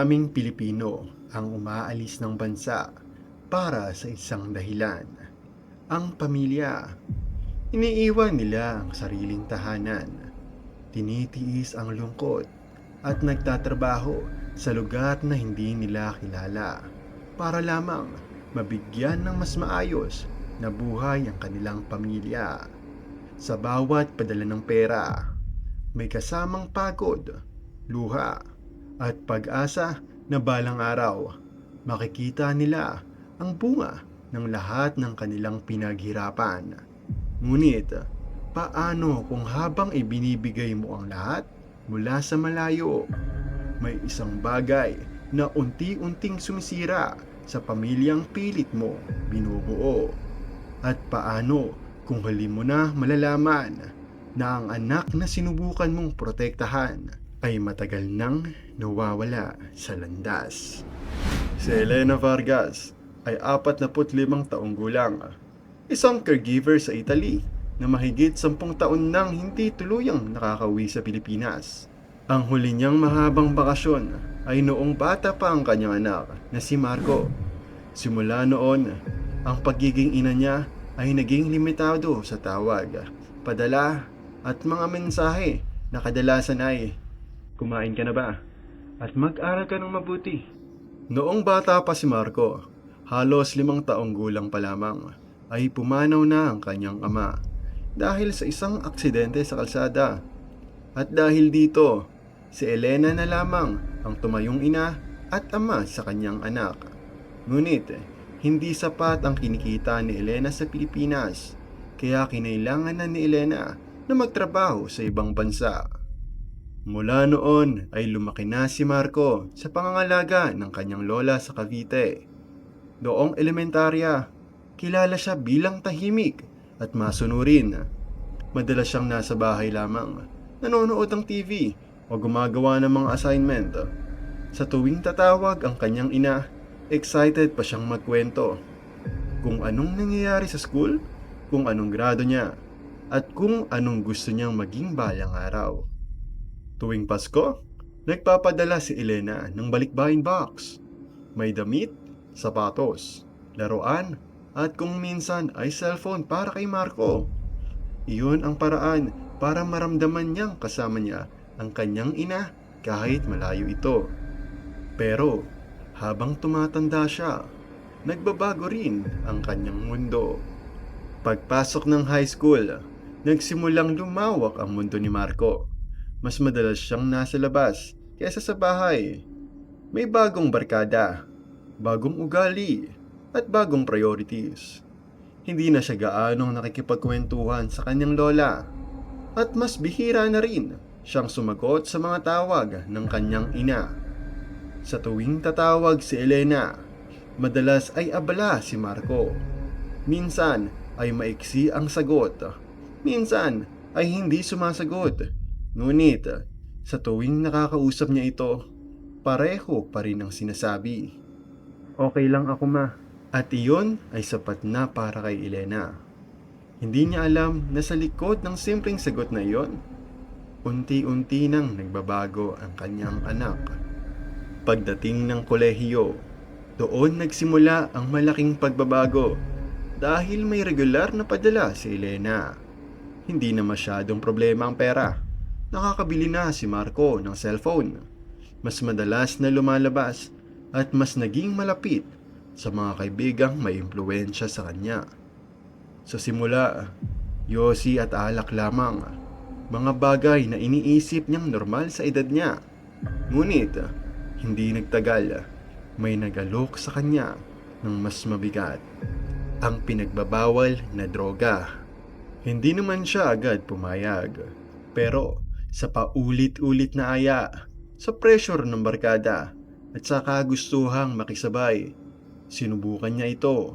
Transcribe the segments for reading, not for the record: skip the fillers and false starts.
Maraming Pilipino ang umaalis ng bansa para sa isang dahilan, ang pamilya. Iniiwan nila ang sariling tahanan, tinitiis ang lungkot at nagtatrabaho sa lugar na hindi nila kilala para lamang mabigyan ng mas maayos na buhay ang kanilang pamilya. Sa bawat padala ng pera, may kasamang pagod, luha, at pag-asa na balang araw makikita nila ang bunga ng lahat ng kanilang pinaghirapan. Ngunit, paano kung habang ibinibigay mo ang lahat mula sa malayo, may isang bagay na unti-unting sumisira sa pamilyang pilit mo binubuo? At paano kung huli mo na malalaman na ang anak na sinubukan mong protektahan ay matagal nang nawawala sa landas? Si Elena Vargas ay 45 taong gulang, isang caregiver sa Italy na mahigit 10 taon nang hindi tuluyang nakakauwi sa Pilipinas. Ang huli niyang mahabang bakasyon ay noong bata pa ang kanyang anak na si Marco. Simula noon, ang pagiging ina niya ay naging limitado sa tawag, padala at mga mensahe na kadalasan ay, "Kumain ka na ba? At mag-aral ka ng mabuti." Noong bata pa si Marco, halos 5 taong gulang pa lamang, ay pumanaw na ang kanyang ama dahil sa isang aksidente sa kalsada. At dahil dito, si Elena na lamang ang tumayong ina at ama sa kanyang anak. Ngunit, hindi sapat ang kinikita ni Elena sa Pilipinas, kaya kinailangan na ni Elena na magtrabaho sa ibang bansa. Mula noon ay lumaki na si Marco sa pangangalaga ng kanyang lola sa Cavite. Noong elementarya, kilala siya bilang tahimik at masunurin. Madalas siyang nasa bahay lamang, nanonood ng TV o gumagawa ng mga assignment. Sa tuwing tatawag ang kanyang ina, excited pa siyang magkwento kung anong nangyayari sa school, kung anong grado niya, at kung anong gusto niyang maging balang araw. Tuwing Pasko, nagpapadala si Elena ng balikbayan box. May damit, sapatos, laruan, at kung minsan ay cellphone para kay Marco. Iyon ang paraan para maramdaman niyang kasama niya ang kanyang ina kahit malayo ito. Pero habang tumatanda siya, nagbabago rin ang kanyang mundo. Pagpasok ng high school, nagsimulang lumawak ang mundo ni Marco. Mas madalas siyang nasa labas kaysa sa bahay. May bagong barkada, bagong ugali, at bagong priorities. Hindi na siya gaanong nakikipagkwentuhan sa kanyang lola. At mas bihira na rin siyang sumagot sa mga tawag ng kanyang ina. Sa tuwing tatawag si Elena, madalas ay abala si Marco. Minsan ay maiksi ang sagot. Minsan ay hindi sumasagot. Ngunit, sa tuwing nakakausap niya ito, pareho pa rin ang sinasabi. "Okay lang ako, ma." At iyon ay sapat na para kay Elena. Hindi niya alam na sa likod ng simpleng sagot na iyon, unti-unti nang nagbabago ang kanyang anak. Pagdating ng kolehiyo, doon nagsimula ang malaking pagbabago dahil may regular na padala si Elena. Hindi na masyadong problema ang pera. Nakakabili na si Marco ng cellphone. Mas madalas na lumalabas at mas naging malapit sa mga kaibigang may impluwensya sa kanya. Sa simula, yosi at alak lamang, mga bagay na iniisip niyang normal sa edad niya. Ngunit, hindi nagtagal, may nagalok sa kanya ng mas mabigat, ang pinagbabawal na droga. Hindi naman siya agad pumayag, pero sa paulit-ulit na aya, sa pressure ng barkada, at sa kagustuhang makisabay, sinubukan niya ito.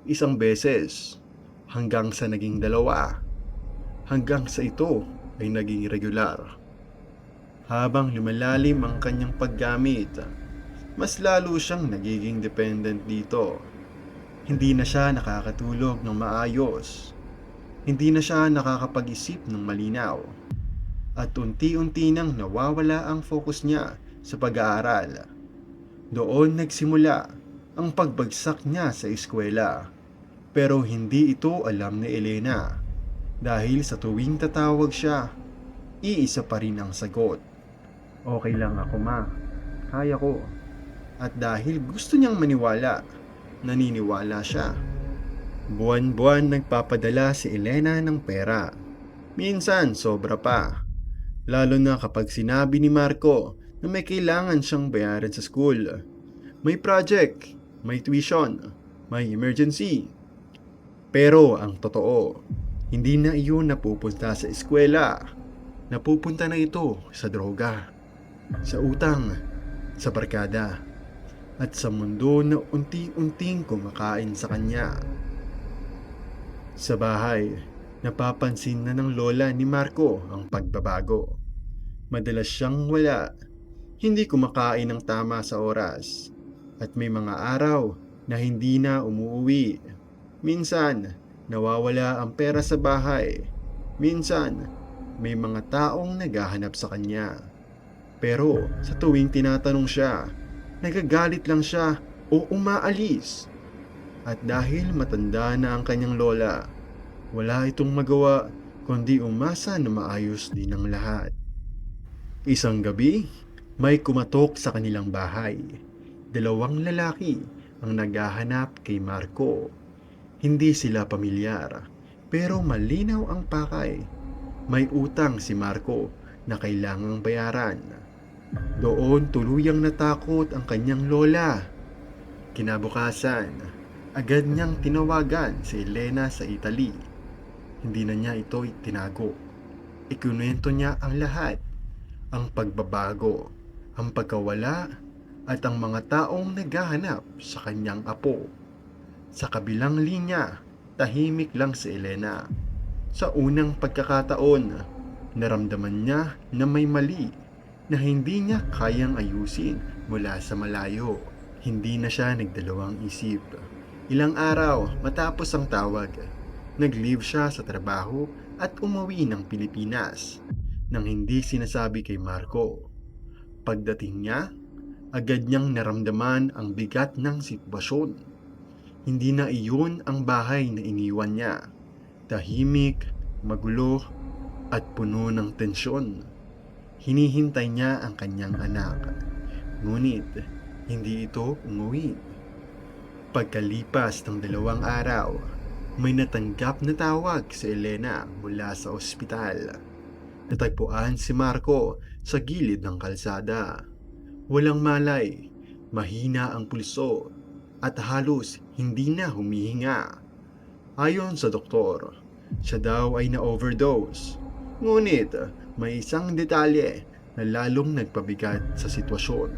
Isang beses, hanggang sa naging 2, hanggang sa ito ay naging regular. Habang lumalalim ang kanyang paggamit, mas lalo siyang nagiging dependent dito. Hindi na siya nakakatulog ng maayos. Hindi na siya nakakapag-isip ng malinaw. At unti-unti nang nawawala ang focus niya sa pag-aaral. Doon nagsimula ang pagbagsak niya sa eskwela. Pero hindi ito alam ni Elena dahil sa tuwing tatawag siya, iisa pa rin ang sagot. Okay lang ako, ma. Kaya ko. At dahil gusto niyang maniwala, naniniwala siya. Buwan-buwan nagpapadala si Elena ng pera. Minsan sobra pa. Lalo na kapag sinabi ni Marco na may kailangan siyang bayaran sa school. May project, may tuition, may emergency. Pero ang totoo, hindi na iyon napupunta sa eskwela. Napupunta na ito sa droga, sa utang, sa barkada, at sa mundo na unti-unting kumakain sa kanya. Sa bahay, napapansin na ng lola ni Marco ang pagbabago. Madalas siyang wala, hindi kumakain ng tama sa oras, at may mga araw na hindi na umuwi. Minsan, nawawala ang pera sa bahay. Minsan, may mga taong naghahanap sa kanya. Pero sa tuwing tinatanong siya, nagagalit lang siya o umaalis. At dahil matanda na ang kanyang lola, wala itong magawa kundi umasa na maayos din ang lahat. Isang gabi, may kumatok sa kanilang bahay. 2 lalaki ang naghahanap kay Marco. Hindi sila pamilyar, pero malinaw ang pakay. May utang si Marco na kailangang bayaran. Doon tuluyang natakot ang kanyang lola. Kinabukasan, agad niyang tinawagan si Elena sa Italy. Hindi na niya ito itinago. Ikinuwento niya ang lahat. Ang pagbabago, ang pagkawala, at ang mga taong naghahanap sa kanyang apo. Sa kabilang linya, tahimik lang si Elena. Sa unang pagkakataon, naramdaman niya na may mali na hindi niya kayang ayusin mula sa malayo. Hindi na siya nagdalawang isip. Ilang araw matapos ang tawag, nag-leave siya sa trabaho at umuwi ng Pilipinas nang hindi sinasabi kay Marco. Pagdating niya, agad niyang naramdaman ang bigat ng sitwasyon. Hindi na iyon ang bahay na iniwan niya. Tahimik, magulo, at puno ng tensyon. Hinihintay niya ang kanyang anak. Ngunit, hindi ito umuwi. Pagkalipas ng 2 araw, may natanggap na tawag si Elena mula sa ospital. Natagpuan si Marco sa gilid ng kalsada. Walang malay, mahina ang pulso, at halos hindi na humihinga. Ayon sa doktor, siya daw ay na-overdose. Ngunit may isang detalye na lalong nagpabigat sa sitwasyon.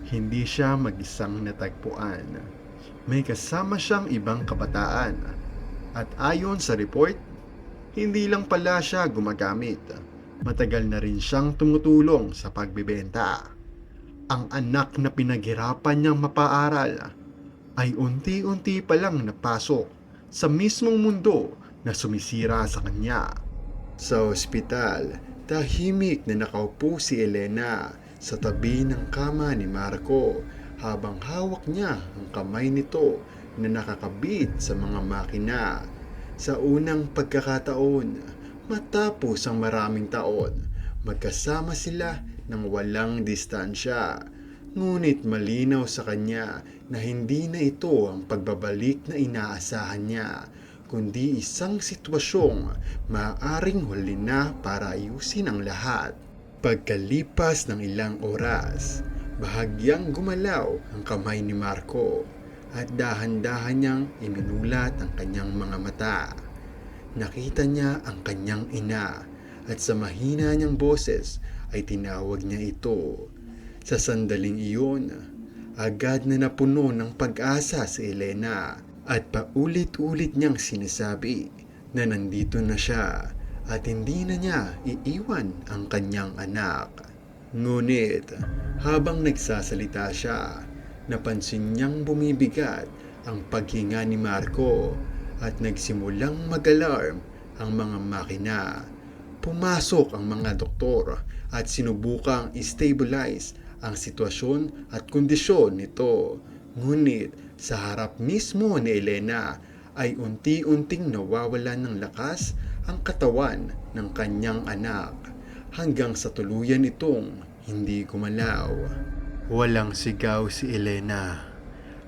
Hindi siya mag-isang natagpuan. May kasama siyang ibang kabataan. At ayon sa report, hindi lang pala siya gumagamit. Matagal na rin siyang tumutulong sa pagbebenta. Ang anak na pinaghirapan niyang mapaaral ay unti-unti pa lang napasok sa mismong mundo na sumisira sa kanya. Sa ospital, tahimik na nakaupo si Elena sa tabi ng kama ni Marco habang hawak niya ang kamay nito na nakakabit sa mga makina. Sa unang pagkakataon, matapos ang maraming taon, magkasama sila ng walang distansya. Ngunit malinaw sa kanya na hindi na ito ang pagbabalik na inaasahan niya, kundi isang sitwasyong maaaring huli na para ayusin ang lahat. Pagkalipas ng ilang oras, bahagyang gumalaw ang kamay ni Marco at dahan-dahan niyang iminulat ang kanyang mga mata. Nakita niya ang kanyang ina at sa mahina niyang boses ay tinawag niya ito. Sa sandaling iyon, agad na napuno ng pag-asa si Elena at paulit-ulit niyang sinasabi na nandito na siya at hindi na niya iiwan ang kanyang anak. Ngunit habang nagsasalita siya, napansin niyang bumibigat ang paghinga ni Marco at nagsimulang mag-alarm ang mga makina. Pumasok ang mga doktor at sinubukang i-stabilize ang sitwasyon at kondisyon nito. Ngunit sa harap mismo ni Elena ay unti-unting nawawalan ng lakas ang katawan ng kanyang anak hanggang sa tuluyan itong hindi gumalaw. Walang sigaw si Elena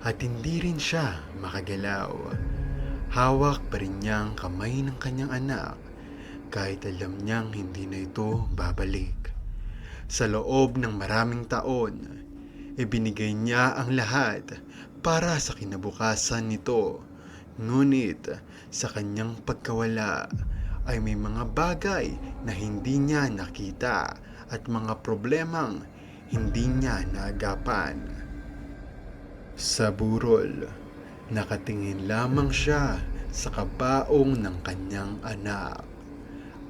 at hindi rin siya makagalaw. Hawak pa rin niya ang kamay ng kanyang anak kahit alam niyang hindi na ito babalik. Sa loob ng maraming taon, ibinigay niya ang lahat para sa kinabukasan nito. Ngunit sa kanyang pagkawala ay may mga bagay na hindi niya nakita at mga problemang hindi niya naagapan. Sa burol, nakatingin lamang siya sa kabaong ng kanyang anak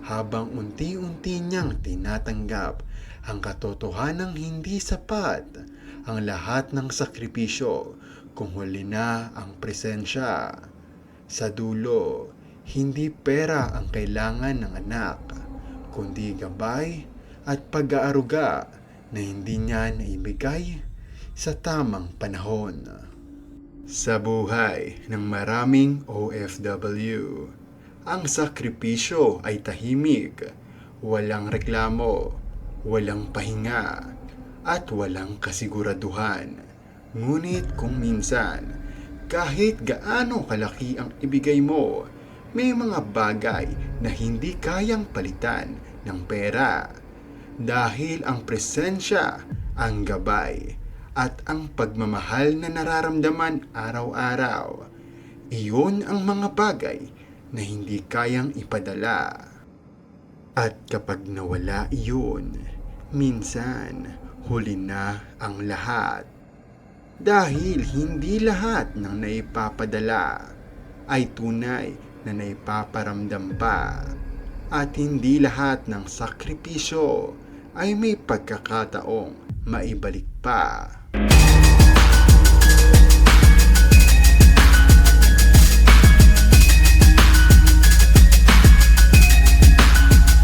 habang unti-unti niyang tinatanggap ang katotohanang hindi sapat ang lahat ng sakripisyo kung huli na ang presensya. Sa dulo, hindi pera ang kailangan ng anak, kundi gabay at pag-aaruga na hindi niya naibigay sa tamang panahon. Sa buhay ng maraming OFW, ang sakripisyo ay tahimik, walang reklamo, walang pahinga, at walang kasiguraduhan. Ngunit kung minsan, kahit gaano kalaki ang ibigay mo, may mga bagay na hindi kayang palitan ng pera. Dahil ang presensya, ang gabay, at ang pagmamahal na nararamdaman araw-araw, iyon ang mga bagay na hindi kayang ipadala. At kapag nawala iyon, minsan huli na ang lahat. Dahil hindi lahat ng naipapadala ay tunay na naipaparamdam pa. At hindi lahat ng sakripisyo ay may pagkakataong maibalik pa.